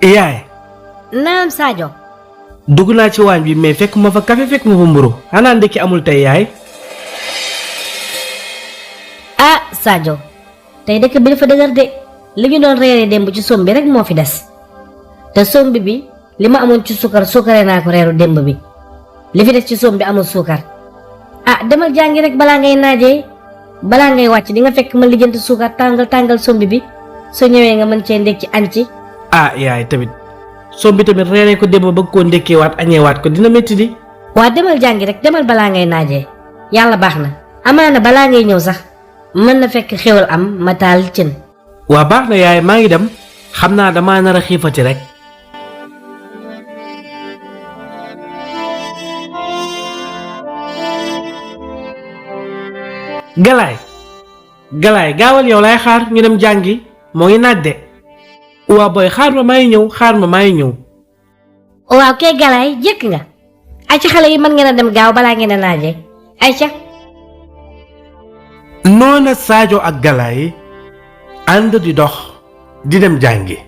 yaay. naam Sadio. dugg naa ci waañ bi mais fekk ma fa café fekk ma fa mburu xanaa ndekki amul tey yaay. ah Sadio tey dëkk bi dafa dëgër de li ñu doon reeree démb ci sombi rek moo fi des te sombi bi li ma amoon ci suukaree naa ko reeru démb bi li fi des ci sombi amul suukar ah demal jàngi rek balaa ngay naajee balaa ngay wàcc di nga fekk ma lijjanti suukar tàngal sombi bi soo ñëwee nga mën cee ndékki añ ci. ah yaay tamit sombi tamit reeree ko démb bëgg koo ndékkeewaat añeewaat ko dina métti di. waa demal jàngi rek demal balaa ngay naajee yàlla baax na amaana balaa ngay ñëw sax mën na fekk xéwal am ma taal cin. waa baax na yaay maa ngi dem xam naa damaa nar a xiifati rek. Galaay gaawal yow lay xaar ñu dem jàngi moo ngi naaj de. waa booy xaar ma maa ngi ñëw. waaw kay Galaay jëkk nga ay ci xale yi mën ngeen a dem gaaw balaa ngeen a naajee ay ca. noona Sadio ak Galaay ànd di dox di dem jàngi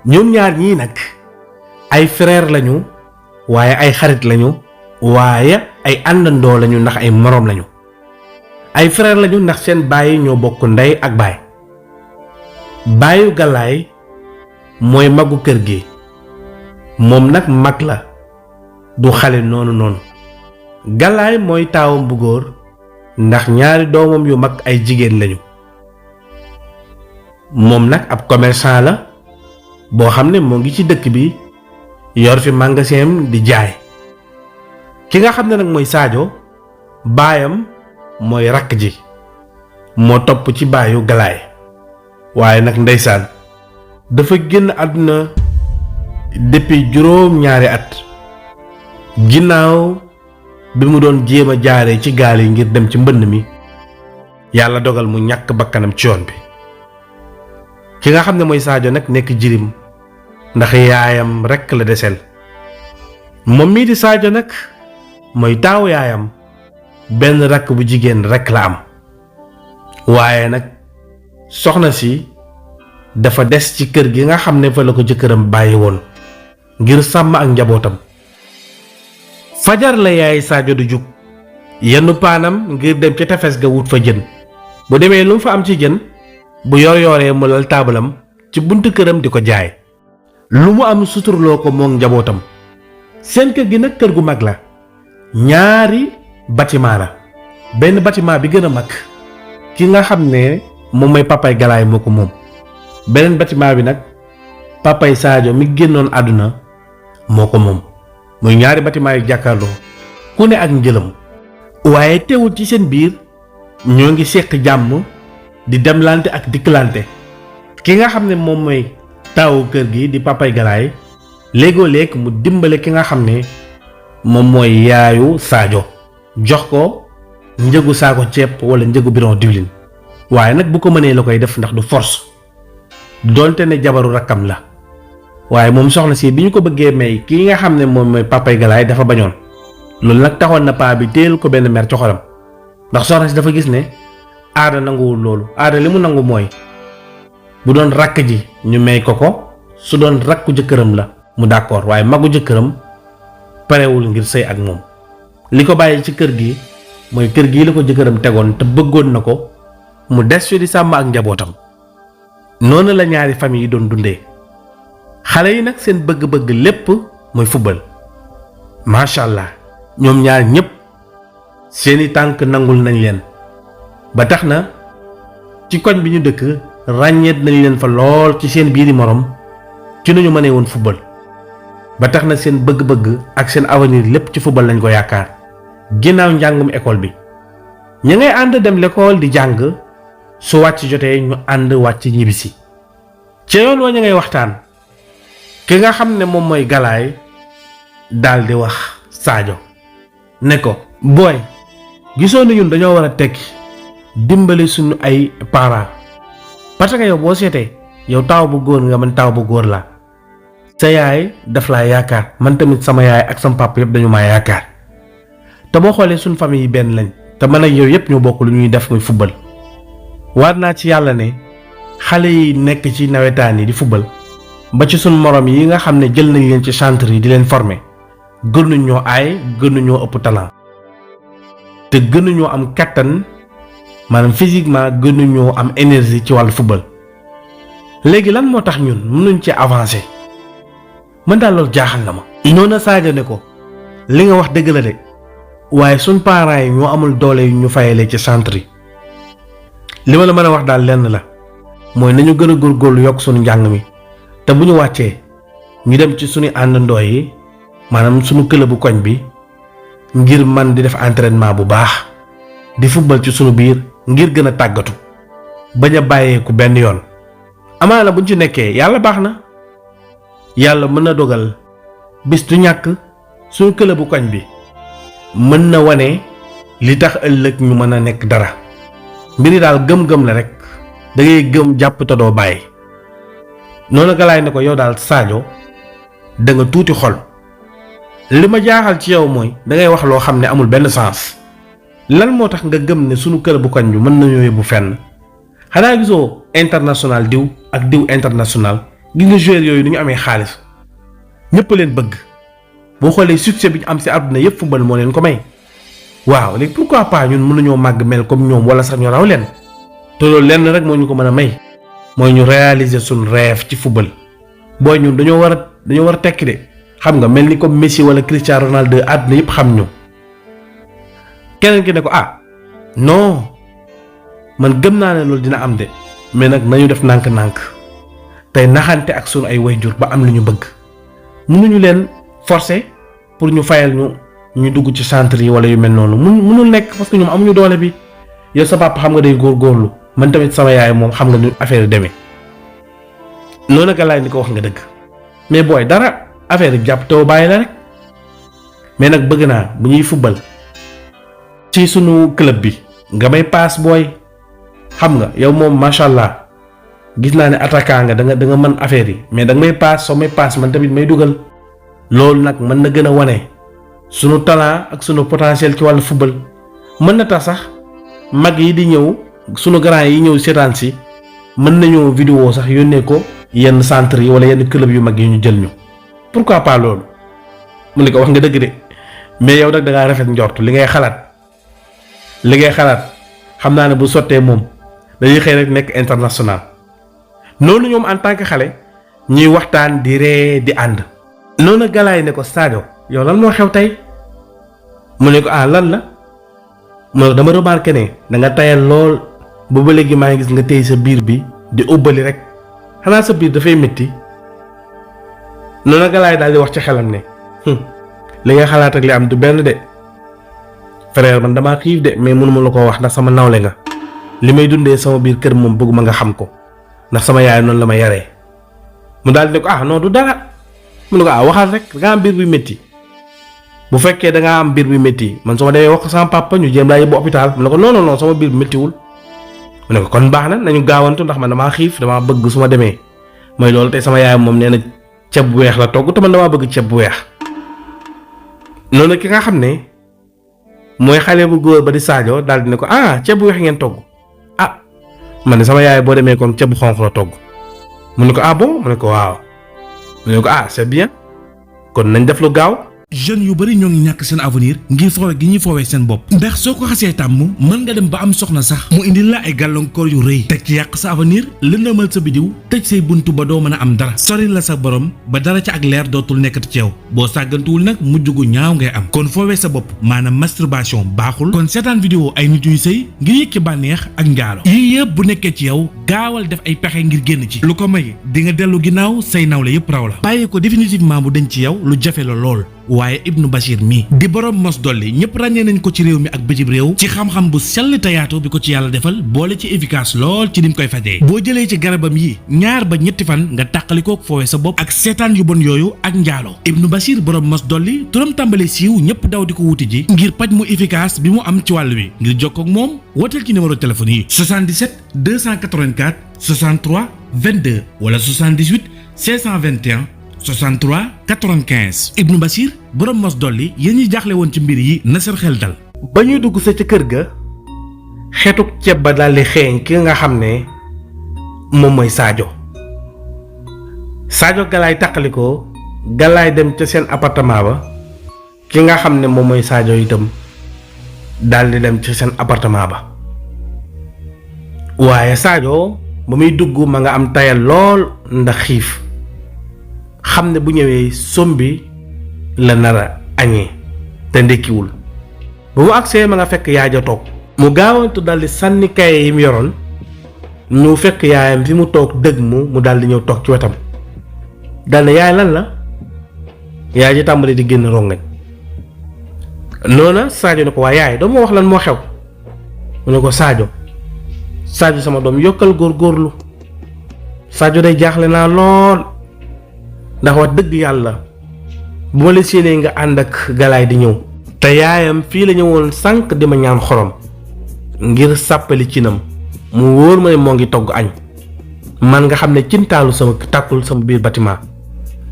ñoom ñaar ñii nag ay frère lañu waaye ay xarit lañu waaye ay àndandoo lañu ndax ay moroom lañu ay frère lañu ndax seen baay ñoo bokk ndey ak baay baayu Galaay mooy magu kër gi moom nag mag la du xale noonu Galaay mooy taawam bu góor ndax ñaari doomam yu mag ay jigéen lañu moom nag ab commerçant la boo xam ne moo ngi ci dëkk bi yor fi magasin di jaay ki nga xam ne nag mooy Sadio baayam mooy rakk ji moo topp ci baayu Galaay waaye nag ndeysaan dafa génn àdduna depuis juróom-ñaari at ginnaaw bi mu doon jéem a jaaree ci gaal yi ngir dem ci mbënn mi yàlla dogal mu ñàkk bakkanam ci yoon bi ki nga xam ne mooy Sadio nag nekk jirim ndax yaayam rekk la desel moom mii di Sadio nag mooy taawu yaayam benn rakk bu jigéen rekk la am waaye nag soxna si dafa des ci kër gi nga xam ne fa la ko jëkkëram bàyyi woon ngir sàmm ak njabootam fajar la yaay Sadio du jug yenn paanam ngir dem ca tefes ga wut fa jën bu demee lu mu fa am ci jën bu yor-yoree mu lal taabalam ci buntu këram di ko jaay lu mu am suturloo ko moom njabootam seen kër gi nag kër gu mag la ñaari bâtiment la benn bâtiment bi gën a mag ki nga xam ne moom mooy papay Galaay moo ko moom beneen bâtiment bi nag papay Sadio mi génnoon àdduna moo ko moom muy ñaari bâtiment yu jàkkaarloo ku ne ak njëlam waaye teewul ci seen biir ñoo ngi seq jàmm di demlante ak dikkalante ki nga xam ne moom mooy taawu kër gi di papay Galaay léegoo léeg mu dimbale ki nga xam ne moom mooy yaayu Sadio jox ko njëgu saako ceeb wala njëgu bidon diwlin waaye nag bu ko mënee la koy def ndax du force donte ne jabaru rakkam la waaye moom soxna si bi ñu ko bëggee may kii nga xam ne moom mooy papay Galaay dafa bañoon loolu nag taxoon na paa bi téel ko benn mer ci xolam ndax soxna si dafa gis ne aada nanguwul loolu aada li mu nangu mooy bu doon rakk ji ñu may ko su doon rakku jëkkëram la mu d'accord waaye magu jëkkëram parewul ngir sëy ak moom li ko bàyyi ci kër gi mooy kër gii la ko jëkkëram tegoon te bëggoon na ko mu des fi di sàmm ak njabootam noonu la ñaari famille yi doon dundee xale yi nag seen bëgg-bëgg lépp mooy football macha allah ñoom ñaar ñépp seeni tànk nangul nañ leen ba tax na ci koñ bi ñu dëkk ràññeet nañ leen fa lool ci seen biiri morom ci nu ñu mënee woon football ba tax na seen bëgg-bëgg ak seen avenir lépp ci football lañ ko yaakaar ginnaaw njàngum école bi ña ngay ànd dem l'école di jàng su wàcc jotee ñu ànd wàcc ñibbisi ca yoon wa ña ngay waxtaan ki nga xam ne moom mooy Galaay daal di wax Sadio ne ko booy gisoo ni ñun dañoo war a tekki dimbali suñu ay parents parce que yow boo seetee yow taaw bu góor nga man taaw bu góor laa sa yaay daf laa yaakaar man tamit sama yaay ak sama papa yëpp dañu maa yaakaar te boo xoolee suñu famille yi benn lañ te man ak yow yëpp ñu bokk lu ñuy def muy football waat naa ci yàlla ne xale yi nekk ci nawetaan yi di football ba ci sun morom yi nga xam ne jël nañ leen ci centre yi di leen former gënuñoo aay gënuñoo ëpp talent te gënuñoo am kattan maanaam physiquement gënuñoo am énergie ci wàllu football. léegi lan moo tax ñun mënuñ ci avancer man daal loolu jaaxal na ma. noona Sadio ne ko li nga wax dëgg la de waaye suñ parents yi ñoo amul doole yu ñu fayalee ci centre yi li ma la mën a wax daal lenn la mooy nañu gën a góorgóorlu yokk suñu njàng mi te bu ñu wàccee ñu dem ci suñu àndandoo yi maanaam suñu club bu koñ bi ngir man di def entraînement bu baax di football ci suñu biir ngir gën a tàggatu bañ a bàyyeeku benn yoon. amaana buñ ci nekkee yàlla baax na yàlla mën na dogal bis du ñàkk suñu club bu koñ bi mën na wane li tax ëllëg ñu mën a nekk dara mbiri daal gëm-gëm la rek da ngay gëm jàpp te doo bàyyi. noonu galaay ne ko yow daal Sadio da nga tuuti xol li ma jaaxal ci yow mooy da ngay wax loo xam ne amul benn sens lan moo tax nga gëm ne sunu club bu koñ bi mën nañoo yóbbu fenn xanaa gisoo international diw ak diw international gi nga joueur yooyu du ñu amee xaalis ñëpp leen bëgg boo xoolee succès bi ñu am si àdduna yëpp football moo leen ko may waaw léegi pourquoi pas ñun mënuñoo màgg mel comme ñoom wala sax ñu raw leen te loolu lenn rek moo ñu ko mën a may mooy ñu réaliser suñu rêve ci football booy ñun dañoo war a tekki de xam nga mel ni comme Messi wala Cristiano Ronaldo àdduna yëpp xam ñu. keneen ki ne ko non man gëm naa ne loolu dina am de mais nag nañu def nànk-nànk tey naxante ak sunu ay wayjur ba am lu ñu bëgg mënuñu leen forcer pour ñu fayal ñu dugg ci centre yi wala yu mel noonu mënul nekk parce que ñoom amuñu doole bi yow sa papa xam nga day góorgóorlu man tamit sama yaay moom xam nga ni affaire yi demee noonu galaay ni ko wax nga dëgg mais booy dara affaire yi jàpp taw bàyyi la rek mais nag bëgg naa bu ñuy football ci sunu club bi nga may paas booy xam nga yow moom macha allah gis naa ne attaquant nga da nga mën affaire yi mais da nga may paas soo may paas man tamit may dugal loolu nag mën na gën a wane sunu talent ak sunu potentiel ci wàllu football mën na tax sax mag yi di ñëw sunu grand yi ñëw seetaan si mën nañoo vidéo sax yónnee ko yenn centre yi wala yenn club yu mag yi ñu jël ñu pourquoi pas loolu mu ne ko wax nga dëgg de mais yow nag da ngaa rafet njort li ngay xalaat xam naa ne bu sottee moom dañuy xëy rek nekk international noonu ñoom en tant que xale ñuy waxtaan di ree di ànd. noonu galaay ne ko Sadio yow lan moo xew tey mu ne ko lan la mu ne dama remarqué ne da nga tayal lool ba léegi maa ngi gis nga téy sa biir bi di ubbali rek xanaa sa biir dafay métti noonu galaay daal di wax ci xelam ne li nga xalaat ak li am du benn de frère man damaa xiif de mais mënuma la ko wax ndax sama nawle nga li may dundee sama biir kër moom bëgguma nga xam ko ndax sama yaay noonu la ma yaree mu daal di ne ko non du dara mu ne ko waxal rek da nga am biir bi métti bu fekkee da ngaa am biir bi métti man su ma demee wax ko sama papa ñu jéem laa yóbbu hôpital mu ne ko non sama biir bi méttiwul mu ne ko kon baax na nañu gaawantu ndax man damaa xiif damaa bëgg su ma demee mooy loolu tey sama yaay moom nee na ceeb bu weex la togg te man damaa bëgg ceeb bu weex noonu ki nga xam ne mooy xale bu góor ba di Sadio daal di ne ko ceeb bu weex ngeen togg man ne sama yaay boo demee kon ceeb bu xonq la togg mu ne ko bon mu ne ko waaw mu ne ko c'est bien kon nañ def lu gaaw. jeunes yu bari ñoo ngi ñàkk seen avenir ngir foowe gi ñuy foowee seen bopp ndax soo ko xasee tàmm mën nga dem ba am soxna sax mu indil la ay gàllankoor yu rëy teg ci yàq sa avenir lëndëmal sa bidiw tëj say buntu ba doo mën a am dara sori la sa borom ba dara ci ak leer dootul nekkati ci yow boo sàggantuwul nag mujj gu ñaaw ngay am kon foowee sa bopp maanaam masturbation baaxul kon seetaan vidéo ay nit yuy sëy ngir yëg ci bànneex ak njaalo yii yëpp bu nekkee ci yow gaawal def ay pexe ngir génn ci lu ko may di nga dellu ginnaaw say nawle yëpp raw la bàyyi ko définitivement bu denc ci yow lu jafe la lool waaye Ibnu Bachir mii di borom mos dolli ñëpp ràññee nañ ko ci réew mi ak bitim réew ci xam-xam bu sell te yaatu bi ko ci yàlla defal boole ci efficace lool ci nim koy fajee boo jëlee ci garabam yi 2 ba 3 fan nga tàqalikook foowee sa bopp ak seetaan yu bon yooyu ak njaaloo Ibnu Bachir borom mos dolli turam tàmbale siiw ñëpp daw di ko wuti ji ngir paj mu efficace bi mu am ci wàll wi ngir jokkoo ak moom wooteel ci numéro téléphone yi 77 284 63 22 wala 78 521 63 95 Ibnu Bachir borom mos dolli yéen ñi jaaxle woon ci mbir yi na seen xel dal. ba ñuy dugg sa ca kër ga xeetuk ceeb ba daal di xeeñ ki nga xam ne moom mooy Sadio Sadio Galaay tàqalikoo Galaay dem ca seen appartement ba ki nga xam ne moom mooy Sadio itam daldi dem ca seen appartement ba waaye Sadio ba muy dugg ma nga am tayal lool ndax xiif xam ne bu ñëwee sombi la nara añee te ndekkiwul ba mu agsee ma nga fekk yaay ja toog mu gaawantu daldi sànni kaye yi mu yoroon ñu fekk yaayam fi mu toog dëgg mu daldi ñëw toog ci wetam daldi yaay lan la yaay ji tàmbali di génn rongañ noona Sadio ne ko waa yaay doo ma wax lan moo xew mu ne ko Sadio sama doom yokkal góorgóorlu Sadio day jaaxle naa lool ndax wax dëgg yàlla bu ma la séenee nga ànd ak Galaay di ñëw te yaayam fii la ñëwoon sànq di ma ñaan xorom ngir sàppali cinam mu wóor ma ne moo ngi togg añ man nga xam ne cintaalu sama tàkkul sama biir bâtiment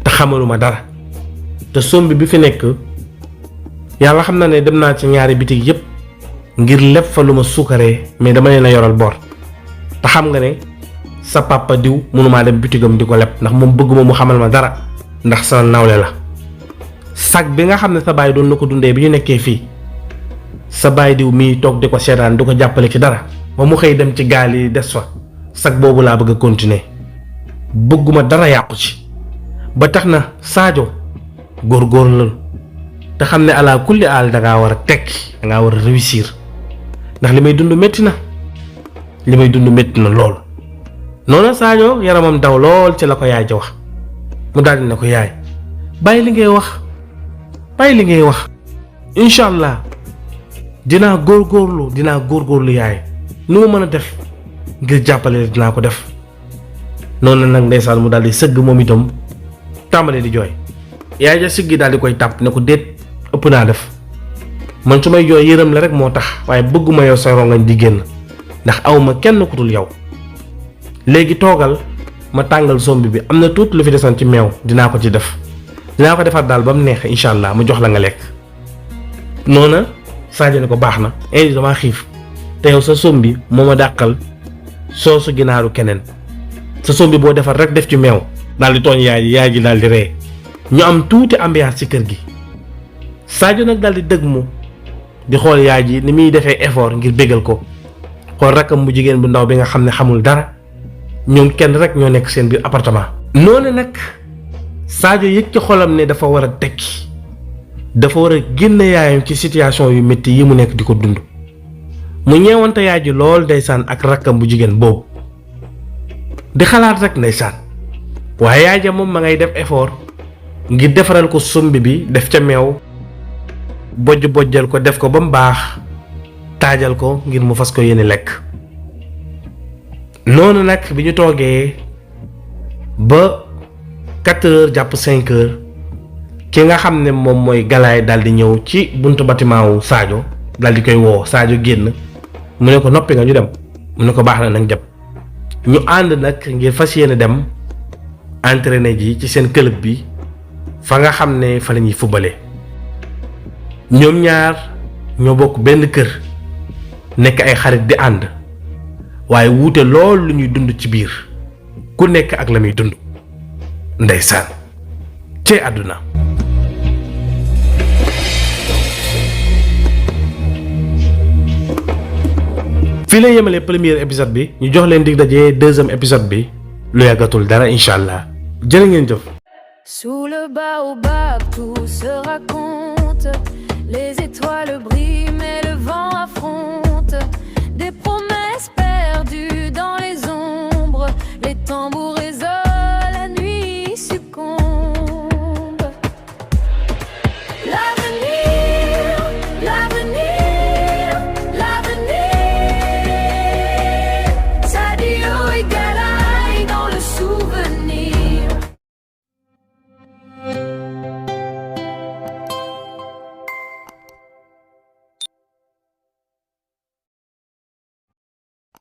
te xamaluma dara te sombi bi fi nekk yàlla xam na ne dem naa ci ñaari bitig yépp ngir lépp fa lu ma suukaree mais dama leen a yoral bor te xam nga ne sa papa diw mënumaa dem bitigam di ko leb ndax moom bëgguma mu xamal ma dara ndax sa nawle la sag bi nga xam ne sa baay doon na ko dundee bi ñu nekkee fii sa baay diw mii toog di ko seetaan di ko jàppale ci dara ba mu xëy dem ci gaal yi des fa sag boobu laa bëgg a continuer bëgguma dara yàqu ci ba tax na Sadio góorgóorlu te xam ne ala kulli aal dangaa war a tekki dangaa war a réussir ndax li may dund métti na lool noonu Sadio yaramam daw lool ci la ko yaay ja wax mu daldi ne ko yaay bàyyi li ngay wax incha allah dinaa góorgóorlu yaay nu ma mën a def ngir jàppale dinaa ko def noonu nag ndeysaan mu daldi sëgg moom itam tàmbale di jooy yaay ja siggi daldi koy tàpp ne ko déet ëpp naa def man su may jooy yërëm la rek moo tax waaye bëgguma yow sa rongañ di génn ndax awma kenn ku dul yow léegi toogal ma tàngal sombi bi am na tuut lu fi desoon ci meew dinaa ko defar daal ba mu neex incha allah mu jox la nga lekk noona Sadio ne ko baax na damaa xiif te yow sa sombi moo ma dàqal soosu ginaaru keneen sa sombi boo defar rek def ci meew daal di tooñ yaay ji daal di ree ñu am tuuti ambiance ci kër gi Sadio nag daal di dëgg mu di xool yaay ji ni muy defee effort ngir bégal ko xool rakkam bu jigéen bu ndaw bi nga xam ne xamul dara ñoom kenn rek ñoo nekk seen biir appartement. noonu nag Sadio yëg ci xolam ne dafa war a tekki dafa war a génne yaayam ci situation yu métti yi mu nekk di ko dund mu ñeewante yaay ji lool ndeysaan ak rakkam bu jigéen boobu di xalaat rek ndeysaan waaye yaay ja moom ma ngay def effort ngir defaral ko sombi bi def ca meew bojjal ko def ko ba mu baax taajal ko ngir mu fas ko yéene lekk noonu nag bi ñu toogee ba 4 heures jàpp 5 heures ki nga xam ne moom mooy Galaay daal di ñëw ci buntu bâtiment wu Sadio daal di koy woo Sadio génn mu ne ko noppi nga ñu dem mu ne ko baax na nag jëm ñu ànd nag ngir fas yéene dem entraîner ji ci seen club bi fa nga xam ne fa la ñuy fubale ñoom ñaar ñoo bokk benn kër nekk ay xarit di ànd waaye wuute lool lu ñuy dund ci biir ku nekk ak la muy dund ndeysaan cee àdduna fii la yemale premier épisode bi ñu jox leen dig daje deuxième épisode bi lu yàggatul dara incha allah jërë ngeen jëf. Sous le baobab, tout se raconte. Les étoiles brillent, mais le vent affronte. Des promesses perdues dans les ombres. Les tambours résonnent.